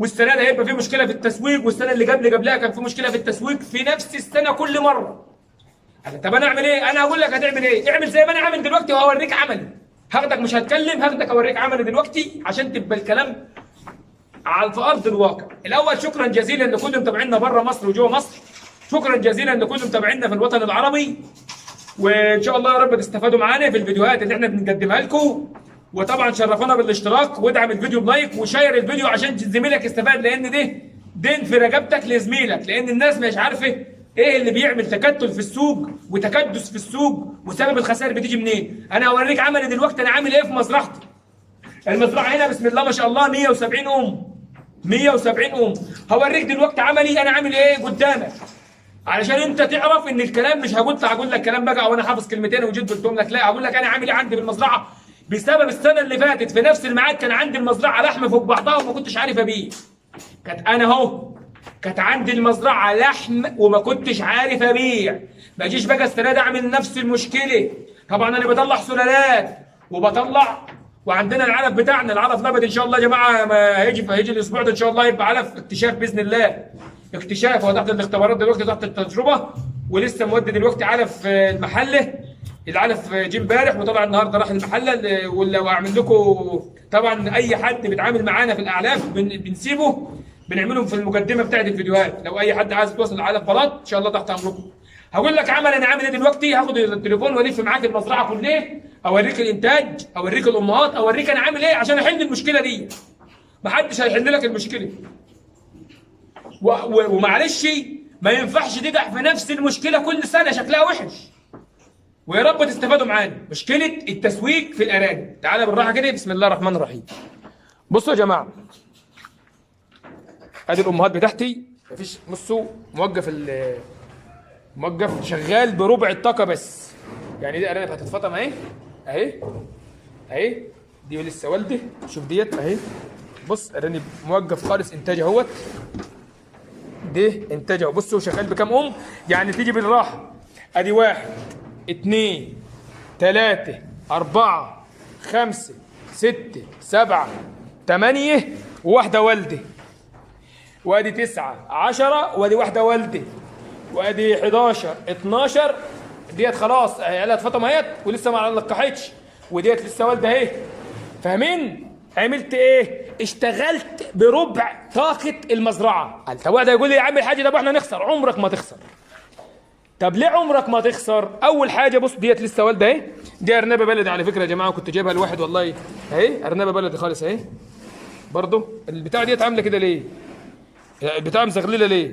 والسنه دي هيبقى في مشكله في التسويق، والسنه اللي قبلها كان في مشكله في التسويق في نفس السنه كل مره. طب انا اعمل ايه؟ انا هقول لك هتعمل ايه؟ اعمل زي ما انا عامل دلوقتي وهوريك عملي. هاخدك مش هتكلم، هاخدك اوريك عملي دلوقتي عشان تبقى الكلام على في ارض الواقع. الاول شكرا جزيلا لكل متابعينا بره مصر وجوه مصر. شكرا جزيلا لكل متابعينا في الوطن العربي. وان شاء الله يا رب تستفادوا معانا في الفيديوهات اللي احنا بنقدمها لكم. وطبعا شرفونا بالاشتراك، وادعم الفيديو بلايك وشير الفيديو عشان زميلك يستفاد، لان ده دين في رقبتك لزميلك، لان الناس مش عارفه ايه اللي بيعمل تكتل في السوق وتكدس في السوق وسبب الخسائر بتيجي منين. انا هوريك عملي دلوقتي انا عامل ايه في مزرعتي. المزرعه هنا بسم الله ما شاء الله 170 170 هوريك دلوقتي عملي انا عامل ايه قدامك، علشان انت تعرف ان الكلام مش هقول لك كلام بقى او انا حافظ كلمتين وجيت قلتهم لك، لا هقول لك انا عامل ايه عندي في المزرعه. بسبب السنه اللي فاتت في نفس الميعاد كان عندي المزرعه لحم فوق بعضها وما كنتش عارف ابيع. كانت عندي المزرعه لحم وما كنتش عارف ابيع. ما اجيش بقى السنه دي اعمل نفس المشكله. طبعا انا بطلع سلالات وبطلع، وعندنا العلف بتاعنا العلف نبت ان شاء الله يا جماعه، ما هيجي الاسبوع ده ان شاء الله يبقى علف اكتشاف باذن الله. اكتشاف هو تحت الاختبارات دلوقتي تحت التجربه، ولسه مودي دلوقتي علف المحله. العلف جه امبارح وطلع النهارده راح المحله. ولو اعمل لكم طبعا اي حد بيتعامل معانا في الاعلاف بنسيبه بنعملهم في المقدمه بتاعت الفيديوهات. لو اي حد عايز يتواصل علف بلاط ان شاء الله تحت امركم. هقول لك انا عامل ايه دلوقتي. هاخد التليفون والف معاك المزرعه كلها، اوريك الانتاج، اوريك الامهات، اوريك انا عامل ايه عشان احل المشكله دي. محدش هيحل لك المشكله. ومعلش ما ينفعش تقع في نفس المشكله كل سنه شكلها وحش. ويا رب تستفادوا معانا. مشكله التسويق في الارانب. تعالى بالراحه كده بسم الله الرحمن الرحيم. بصوا يا جماعه، ادي الامهات بتاعتي. مفيش بصوا موقف شغال بربع الطاقه بس. يعني دي ارانب هتتفطم اهي اهي اهي. دي لسه والده. شوف ديت اهي. بص ارانب موقف خالص انتاج اهوت. ده انتاج اهو. بصوا شغال بكام يعني تيجي بالراحه. ادي 1 2 3 4 5 6 7 8 وواحده والده. وادي 9 10 وادي واحده والده. وادي 11 12. ديت خلاص عيالها اتفطم اهيت ولسه ما لقحتش. وديت لسه والده اهي. فاهمين؟ عملت ايه؟ اشتغلت بربع طاقه المزرعه. طب واحد يقول لي يا عم الحاج ده احنا نخسر. عمرك ما تخسر. طب ليه عمرك ما تخسر؟ اول حاجه بص ديت لسه والده اهي. دي ارنبه بلدي على فكره يا جماعه، كنت جايبها لواحد والله اهي. ارنبه بلدي خالص اهي. برضه البتاع ديت عامله كده ليه؟ البتاع مزغلله ليه؟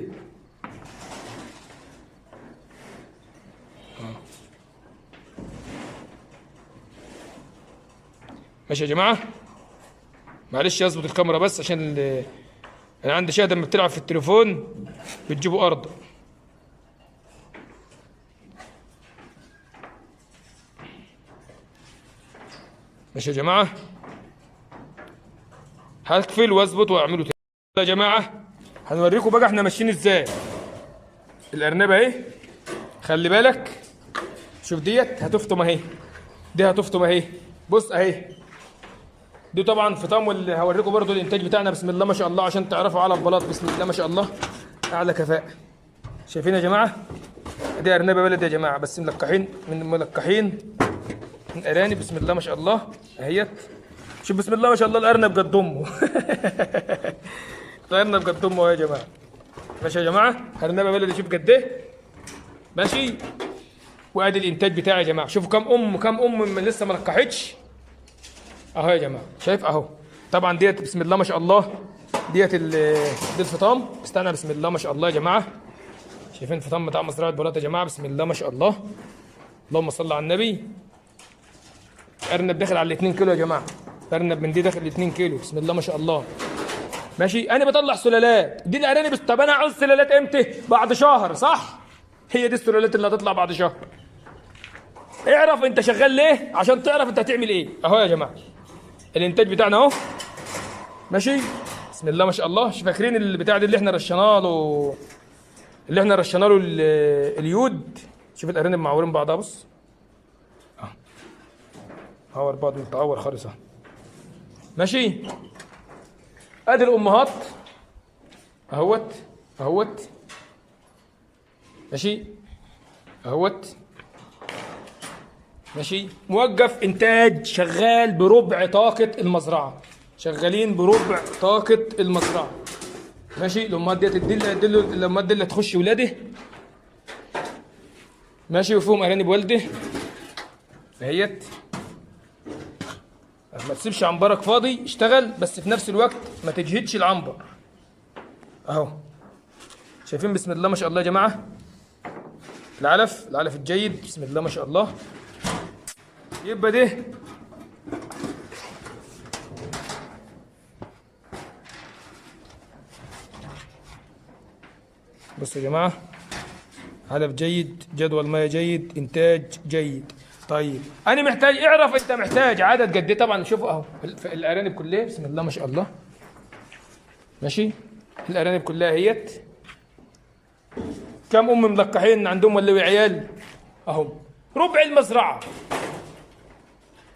ماشي يا جماعه. معلش اظبط الكاميرا بس عشان انا عندي شاهد لما بتلعب في التليفون بتجيبه ارض. ماشي يا جماعه. هقفل واظبط واعمله تاني يا جماعه. هنوريكم بقى احنا ماشيين ازاي. الارنبه اهي. خلي بالك. شوف ديت هتفطم اهي. دي هتفطم اهي. بص اهي. دي طبعا فطام. واللي هوريكم برضو الانتاج بتاعنا بسم الله ما شاء الله عشان تعرفوا على البلاط. بسم الله ما شاء الله اعلى كفاءه. شايفين يا جماعه؟ دي ارنبه بلدي يا جماعه بس ملقحين من ارانب بسم الله ما شاء الله اهيت. شوف بسم الله ما شاء الله الارنب قد امه. الارنب قد امه يا جماعه. ماشي يا جماعه. ارنبه بلدي شوف قد ايه. ماشي. وادي الانتاج بتاعي يا جماعه. شوفوا كم ام من لسه ما لقحتش اهو يا جماعه. شايف اهو. طبعا ديت بسم الله ما شاء الله دي الفطام. استنى بسم الله ما شاء الله يا جماعه. شايفين الفطام بتاع مزرعه بلاط يا جماعه بسم الله ما شاء الله. اللهم صل على النبي. ارنب داخل على 2 كيلو يا جماعه. ارنب من دي داخل 2 كيلو بسم الله ما شاء الله. ماشي. انا بطلع سلالات. دي الارانب. طب انا عاوز سلالات امتى؟ بعد شهر صح؟ هي دي السلالات اللي هتطلع بعد شهر. اعرف انت شغال ليه عشان تعرف انت هتعمل ايه. اهو يا جماعه الانتاج بتاعنا اهو. ماشي. بسم الله ما شاء الله. فاكرين البتاع دي اللي احنا رشينا له اليود. شوف الارانب معورين بعضها. بص هور بعض متعور خالص. ماشي. ادي الامهات اهوت اهوت ماشي اهوت ماشي. موقف انتاج شغال بربع طاقة المزرعة، شغالين بربع طاقة المزرعة ماشي. الامهات ديت الامهات دي اللي تخش ولاده ماشي، وفيهم ارانب والده اهيت. ما تسيبش عنبرك فاضي، اشتغل بس في نفس الوقت ما تجهدش العنبر اهو. شايفين بسم الله ما شاء الله يا جماعه العلف الجيد بسم الله ما شاء الله. يبقى ده بصوا يا جماعه، علف جيد، جدول ميه جيد، انتاج جيد. طيب انا محتاج، اعرف انت محتاج عدد قد ايه. طبعا شوفوا اهو الارانب كلها بسم الله ما شاء الله ماشي. الارانب كلها هيت. كم ام ملقحين عندهم ولا عيال اهو، ربع المزرعه.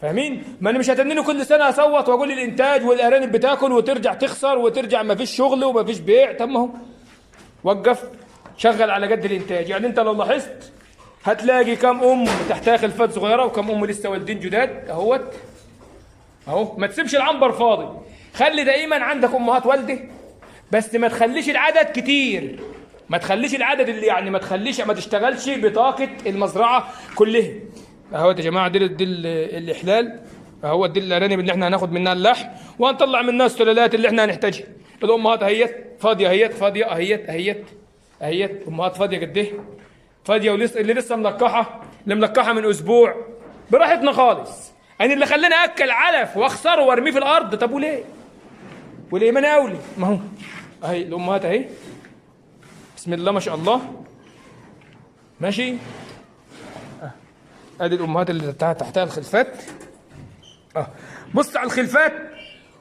فاهمين؟ ما انا مش هتنيني كل سنه اصوت واقول الانتاج والارانب بتاكل وترجع تخسر وترجع ما فيش شغل وما فيش بيع. طب ما هو وقف شغل على قد الانتاج. يعني انت لو لاحظت هتلاقي كم ام تحتها خلفات صغيره وكم ام لسه والدين جداد اهوت اهو. ما تسيبش العنبر فاضي، خلي دائما عندك امهات والده، بس ما تخليش العدد كتير، ما تخليش العدد اللي يعني ما تشتغلش بطاقه المزرعه كلها اهوت يا جماعه. دي الاحلال اهوت، دي الارانب اللي احنا هناخد منها اللحم وهنطلع منها السلالات اللي احنا هنحتاجها. الامهات اهيت فاضيه اهيت، فاضيه اهيت امهات فاضيه قد ايه؟ فاضيه. ولسه اللي لسه ملقحه، اللي ملقحه من اسبوع براحتنا خالص. انا اللي خلاني اكل علف واخسره وارميه في الارض. طب وليه؟ وليه؟ ما انا اولي. ما هو اهي الامهات اهي بسم الله ما شاء الله ماشي. ادي الامهات اللي تحتها الخلفات بص على الخلفات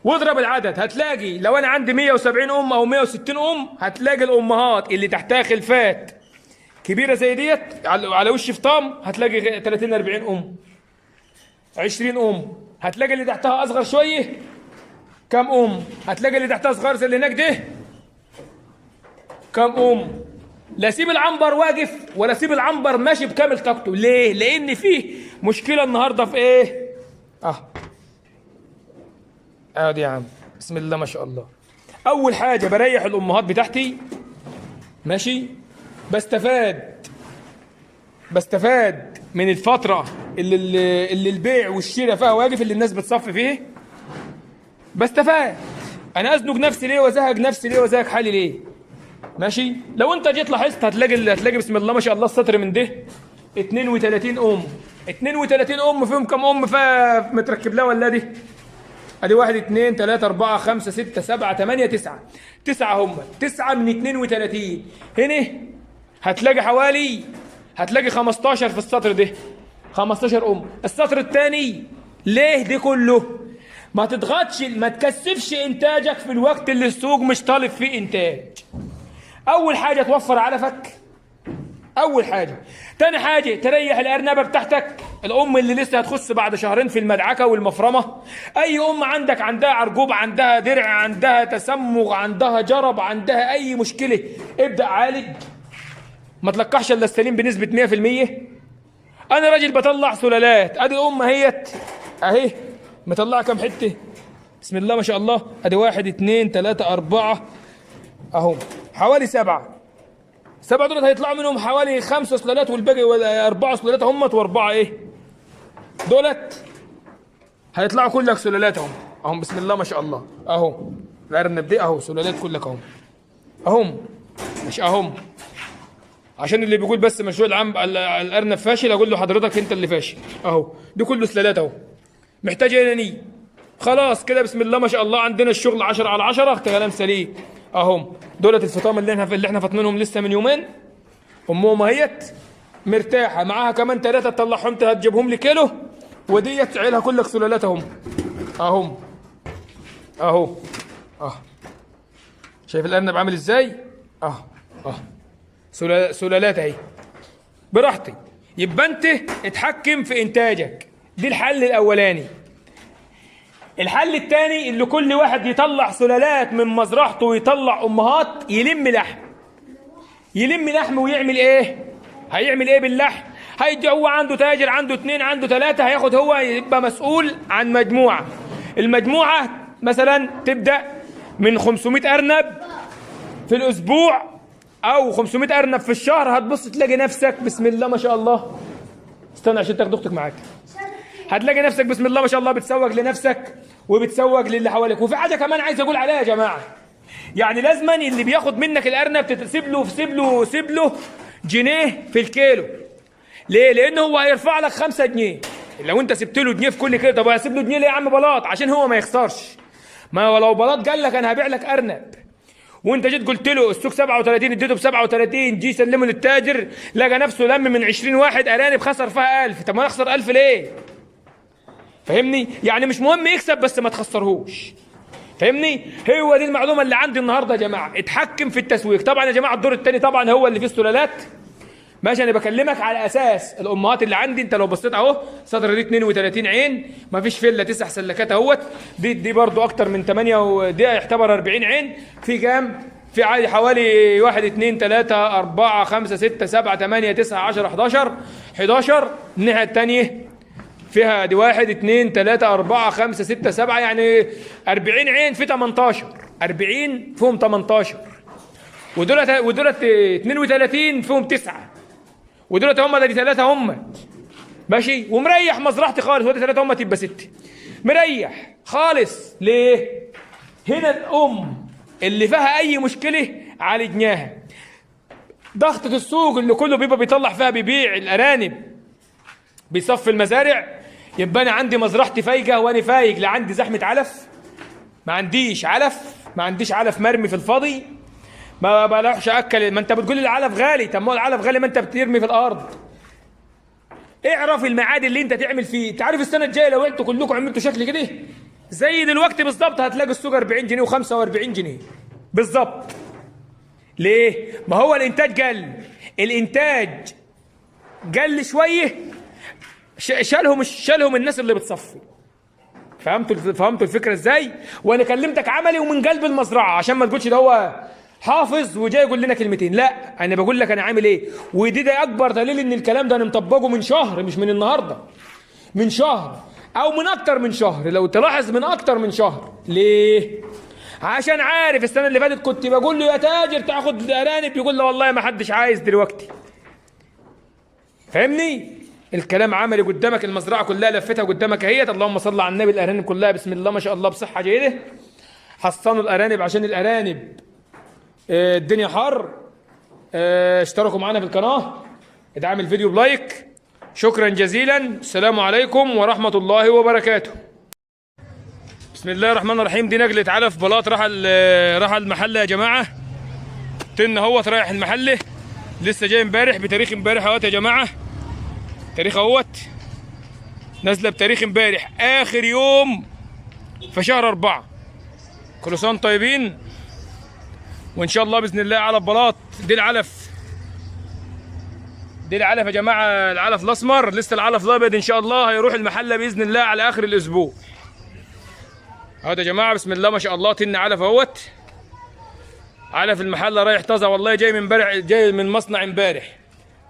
واضرب العدد، هتلاقي لو انا عندي 170 ام او 160 ام، هتلاقي الامهات اللي تحتها خلفات كبيره زي ديت على وش فطام هتلاقي 30 40 ام 20 ام. هتلاقي اللي تحتها اصغر شويه كم ام، هتلاقي اللي تحتها صغير زي اللي هناك ده كم ام. لا سيب العنبر واقف ولا سيب العنبر ماشي بكامل طاقته. ليه؟ لان فيه مشكله النهارده في ايه؟ دي يا عم بسم الله ما شاء الله. اول حاجه بريح الامهات بتاعتي ماشي. بستفاد من الفتره اللي البيع والشراء فيها واقف، اللي الناس بتصفي فيه. بستفاد. انا ازنق نفسي ليه وازهق نفسي ليه وازهق حالي ليه؟ ماشي. لو انت جيت لاحظت هتلاقي بسم الله ما شاء الله السطر من ده 32 ام. 32 ام فيهم كم ام متركب لها ولا دي؟ ادي 1 2 3 4 5 6 7 8 9. 9 هم 9 من 32. هنا هتلاقي 15 في السطر ده، 15 ام. السطر الثاني ليه دي كله؟ ما تضغطش، ما تكثفش انتاجك في الوقت اللي السوق مش طالب فيه انتاج. اول حاجه توفر علفك، اول حاجه. تاني حاجه تريح الارنبه بتاعتك، الام اللي لسه هتخش بعد شهرين في المدعكه والمفرمه. اي ام عندها عرجوب، عندها درع، عندها تسمغ، عندها جرب، عندها اي مشكله، ابدا عالج. ما تلقحش الا السليم بنسبه 100%. انا راجل بطلع سلالات. ادي الام اهي مطلعه كم حته بسم الله ما شاء الله. ادي 1 2 3 4 اهو، حوالي 7 دول هيطلعوا منهم حوالي 5 سلالات، والباقي 4 سلالات همت، و4 ايه دولت هيطلعوا كلك سلالات اهم بسم الله ما شاء الله اهو. الارنب دي اهو سلالات كلك اهم مش اهم. عشان اللي بيقول بس مشروع الارنب فاشل، اقول له حضرتك انت اللي فاشل اهو. دي كله سلالات اهو. محتاجه نيه خلاص كده بسم الله ما شاء الله. عندنا الشغل 10 على 10 كلام سليم اهم. دولت الفطام اللي احنا فاطمينهم لسه من يومين. امهم اهيت مرتاحه، معاها كمان 3 تطلعهم هتجيبهم لي كيلو، وديت عيلها كلك سلالات اهم اهو. شايف الارنب عامل ازاي؟ سلالات اهي براحتي. يبقى انت اتحكم في انتاجك، دي الحل الاولاني. الحل الثاني اللي كل واحد يطلع سلالات من مزرعته ويطلع امهات، يلم لحم. يلم لحم ويعمل ايه؟ هيعمل ايه باللحم؟ هيدي هو عنده تاجر، عنده 2 عنده 3، هياخد هو يبقى مسؤول عن مجموعه. المجموعه مثلا تبدا من 500 ارنب في الاسبوع او 500 ارنب في الشهر. هتبص تلاقي نفسك بسم الله ما شاء الله، استنى عشان تاخد اختك معاك. هتلاقي نفسك بسم الله ما شاء الله بتسوق لنفسك وبتسوق للي حواليك. وفي حاجه كمان عايز اقول عليها يا جماعه، يعني لازما اللي بياخد منك الارنب سيب له جنيه في الكيلو. ليه؟ لانه هو هيرفع لك 5 جنيه. لو انت سبت له جنيه في كل كيلو، طب هسيب له جنيه ليه يا عم بلاط؟ عشان هو ما يخسرش. ما لو بلاط قال لك انا هبيع لك ارنب وانت جيت قلت له السوق 37، اديته ب 37، جي سلمه للتاجر لقى نفسه لم من 20 واحد ارانب خسر فيها 1000. طب ما اخسر 1000 ليه؟ فاهمني؟ يعني مش مهم يكسب بس ما تخسرهوش. فاهمني؟ هو دي المعلومه اللي عندي النهارده يا جماعه. اتحكم في التسويق. طبعا يا جماعه الدور الثاني طبعا هو اللي فيه السلالات. ماشي، انا بكلمك على اساس الامهات اللي عندي. انت لو بصيت اهو صدر دي 32 عين، ما فيش فيلا 9 سلكات اهوت. دي برضو اكتر من 8 ودي يعتبر 40 عين. في كام؟ في عادي حوالي 1 2 3 4 5 6 7 8 9 10 11. الناحيه الثانيه فيها دي 1 2 3 4 5 6 7، يعني 40 عين في 18. 40 فيهم 18 ودولت 32 فيهم 9 ودولت هم دي 3 هم. ماشي، ومريح مزرعتي خالص. ودي 3 هم تبقى 6. مريح خالص. ليه؟ هنا الام اللي فيها اي مشكله عالجناها. ضغطة السوق اللي كله بيبقى بيطلع فيها بيبيع الارانب بيصفي المزارع، يبقى انا عندي مزرعتي فايقه وانا فايق. لا عندي زحمه علف، ما عنديش علف مرمي في الفاضي، ما بروحش اكل. ما انت بتقول لي العلف غالي، طب ما هو العلف غالي ما انت بترمي في الارض. اعرف الميعاد اللي انت تعمل فيه. انت عارف السنه الجايه لو انتوا كلكم عملتوا شكل كده زي دلوقتي بالظبط هتلاقي السوق 40 جنيه و45 جنيه بالظبط. ليه؟ ما هو الانتاج قل شويه، شالهم الناس اللي بتصفي. فهمتوا الفكره ازاي؟ وانا كلمتك عملي ومن قلب المزرعه عشان ما تقولش ده هو حافظ وجاي يقول لنا كلمتين. لا، انا بقول لك انا عامل ايه. ودي ده اكبر دليل ان الكلام ده انا مطبقه من شهر، مش من النهارده، من شهر او من اكتر من شهر. لو تلاحظ من اكتر من شهر. ليه؟ عشان عارف السنه اللي فاتت كنت بقول له يا تاجر تاخد ارانب، يقول له والله ما حدش عايز دلوقتي. فاهمني؟ الكلام عملي قدامك. المزرعه كلها لفتها قدامك اهيت. اللهم صل على النبي. الارانب كلها بسم الله ما شاء الله بصحه جيده. حصنوا الارانب عشان الارانب الدنيا حر. اشتركوا معنا في القناه، ادعم الفيديو بلايك. شكرا جزيلا. السلام عليكم ورحمه الله وبركاته. بسم الله الرحمن الرحيم. دي نقله علف بلاط راح المحله يا جماعه. تن اهوت رايح المحله، لسه جاي امبارح بتاريخ امبارح اهوت يا جماعه. تاريخ اهوت نازله بتاريخ امبارح اخر يوم في شهر 4. كل سنه وانتم طيبين، وان شاء الله باذن الله علف بلاط. دي العلف يا جماعه، العلف الاسمر. لسه العلف الابيض ان شاء الله هيروح المحله باذن الله على اخر الاسبوع. اهو يا جماعه بسم الله ما شاء الله. تن علف اهوت. علف المحله رايح طازه والله، جاي من امبارح، جاي من مصنع امبارح.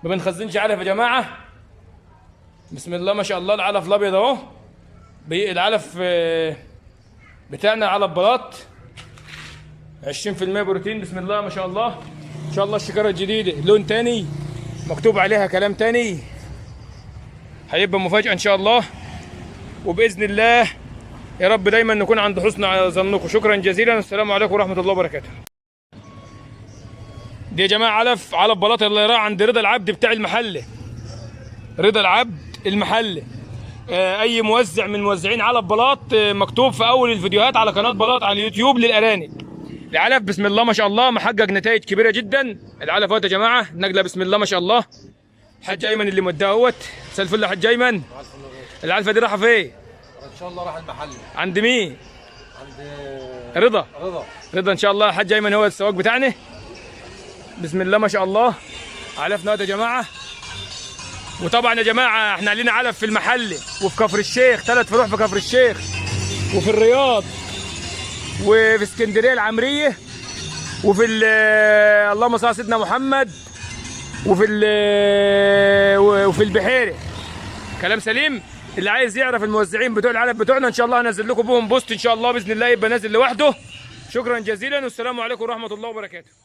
ما بنخزنش علف يا جماعه. بسم الله ما شاء الله. العلف الابيض اهو. العلف بتاعنا علف بلاط 20% بروتين. بسم الله ما شاء الله. ان شاء الله الشكاره الجديده لون تاني مكتوب عليها كلام تاني، هيبقى مفاجاه ان شاء الله. وباذن الله يا رب دايما نكون عند حسن ظنكم. شكرا جزيلا. السلام عليكم ورحمه الله وبركاته. دي يا جماعه علف بلاط اللي راح عند رضا العبد بتاع المحله. رضا العبد المحله. اي موزع من موزعين علف بلاط مكتوب في اول الفيديوهات على قناه بلاط على اليوتيوب للارانب. العلف بسم الله ما شاء الله محقق نتائج كبيره جدا. العلف اهوت يا جماعه نقله بسم الله ما شاء الله. حاج ايمن اللي موداه اهوت. مساء الفل يا حاج ايمن. العلفه دي رايحه فين؟ ان شاء الله راح المحل. عند مين؟ عند رضا ان شاء الله. حاج ايمن هو السواق بتاعنا. بسم الله ما شاء الله. علفنا اهوت يا جماعه. وطبعا يا جماعه احنا علينا علف في المحل وفي كفر الشيخ، 3 فروع في كفر الشيخ. وفي الرياض وفي اسكندريه العمريه وفي اللهم صل على سيدنا محمد وفي البحيري. كلام سليم. اللي عايز يعرف الموزعين بتوع العلب بتوعنا ان شاء الله هنزل لكم بهم بوست ان شاء الله باذن الله يبقى نازل لوحده. شكرا جزيلا والسلام عليكم ورحمه الله وبركاته.